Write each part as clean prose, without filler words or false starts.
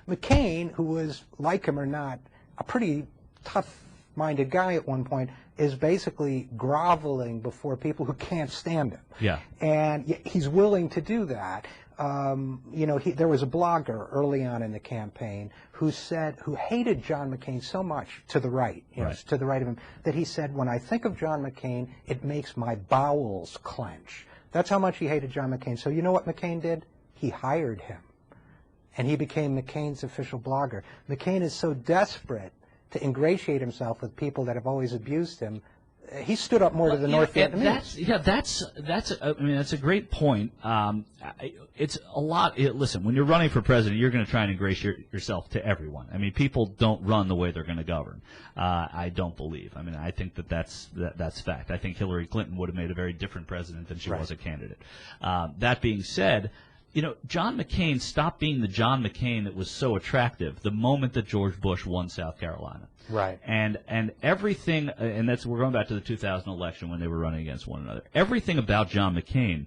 McCain, who was, like him or not, a pretty tough-minded guy at one point, is basically groveling before people who can't stand him. Yeah. And he's willing to do that. You know, there was a blogger early on in the campaign who hated John McCain so much, to the right, you know, to the right of him, that he said, when I think of John McCain, it makes my bowels clench. That's how much he hated John McCain. So you know what McCain did? He hired him. And he became McCain's official blogger. McCain is so desperate to ingratiate himself with people that have always abused him. He stood up more to the North Vietnamese. That's a great point. It's a lot. Listen, when you're running for president, you're going to try and ingratiate yourself to everyone. I mean, people don't run the way they're going to govern. I don't believe. I mean, I think that's fact. I think Hillary Clinton would have made a very different president than she was a candidate. That being said, you know, John McCain stopped being the John McCain that was so attractive the moment that George Bush won South Carolina. Right. And everything, and we're going back to the 2000 election when they were running against one another. Everything about John McCain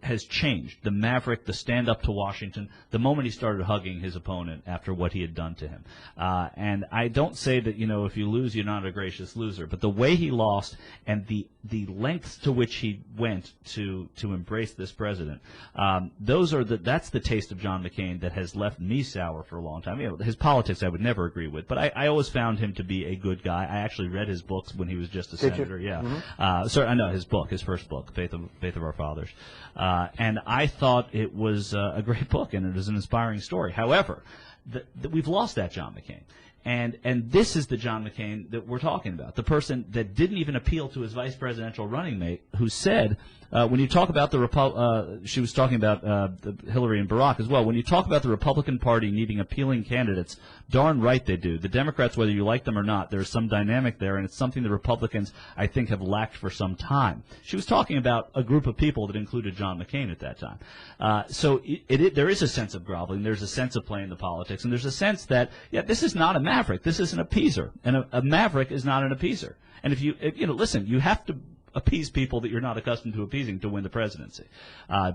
has changed. The maverick, the stand up to Washington, the moment he started hugging his opponent after what he had done to him. And I don't say that, you know, if you lose, you're not a gracious loser, but the way he lost and the lengths to which he went to embrace this president, that's the taste of John McCain that has left me sour for a long time. You know, his politics I would never agree with, but I always found him to be a good guy. I actually read his books when he was just a senator. Yeah. Mm-hmm. I know his first book, Faith of Our Fathers. And I thought it was a great book, and it was an inspiring story. However, we've lost that John McCain. And this is the John McCain that we're talking about, the person that didn't even appeal to his vice presidential running mate, who said, when you talk about she was talking about Hillary and Barack as well, when you talk about the Republican Party needing appealing candidates, darn right they do. The Democrats, whether you like them or not, there's some dynamic there, and it's something the Republicans, I think, have lacked for some time. She was talking about a group of people that included John McCain at that time. So there is a sense of groveling, there's a sense of playing the politics, and there's a sense that, this is not a maverick, this is an appeaser, and a maverick is not an appeaser. And if you listen, you have to appease people that you're not accustomed to appeasing to win the presidency.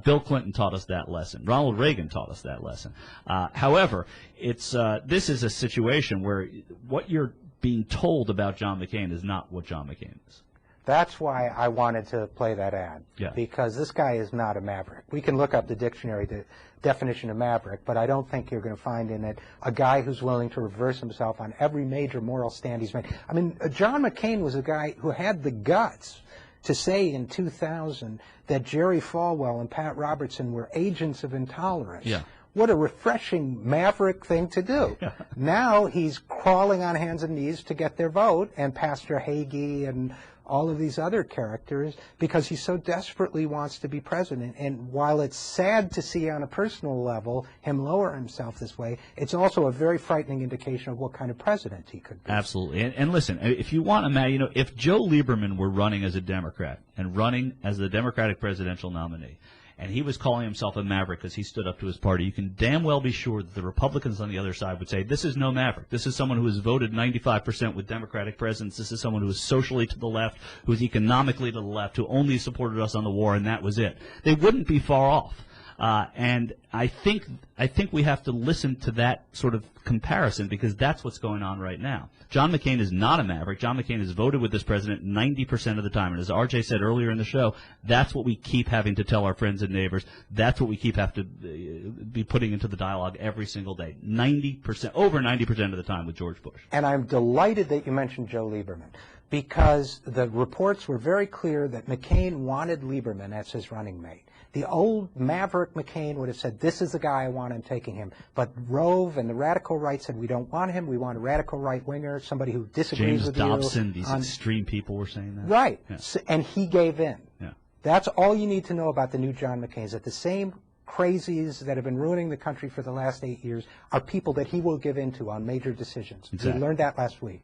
Bill Clinton taught us that lesson. Ronald Reagan taught us that lesson. However, this is a situation where what you're being told about John McCain is not what John McCain is. That's why I wanted to play that ad, because this guy is not a maverick. We can look up the dictionary, the definition of maverick, but I don't think you're going to find in it a guy who's willing to reverse himself on every major moral stand he's made. I mean, John McCain was a guy who had the guts to say in 2000 that Jerry Falwell and Pat Robertson were agents of intolerance. Yeah. What a refreshing maverick thing to do. Yeah. Now he's crawling on hands and knees to get their vote, and Pastor Hagee and all of these other characters, because he so desperately wants to be president. And while it's sad to see on a personal level him lower himself this way, it's also a very frightening indication of what kind of president he could be. Absolutely. And listen, if you want to, if Joe Lieberman were running as a Democrat and running as the Democratic presidential nominee, and he was calling himself a maverick because he stood up to his party, you can damn well be sure that the Republicans on the other side would say, this is no maverick. This is someone who has voted 95% with Democratic presidents. This is someone who is socially to the left, who is economically to the left, who only supported us on the war, and that was it. They wouldn't be far off. And I think we have to listen to that sort of comparison, because that's what's going on right now. John McCain is not a maverick. John McCain has voted with this president 90% of the time. And as R.J. said earlier in the show, that's what we keep having to tell our friends and neighbors. That's what we keep have to be putting into the dialogue every single day. 90%, over 90% of the time with George Bush. And I'm delighted that you mentioned Joe Lieberman, because the reports were very clear that McCain wanted Lieberman as his running mate. The old maverick McCain would have said, this is the guy I want, I'm taking him. But Rove and the radical right said, we don't want him. We want a radical right-winger, somebody who disagrees with you. James Dobson, these extreme people were saying that. Right. Yeah. So, and he gave in. Yeah. That's all you need to know about the new John McCain, is that the same crazies that have been ruining the country for the last 8 years are people that he will give in to on major decisions. Exactly. We learned that last week.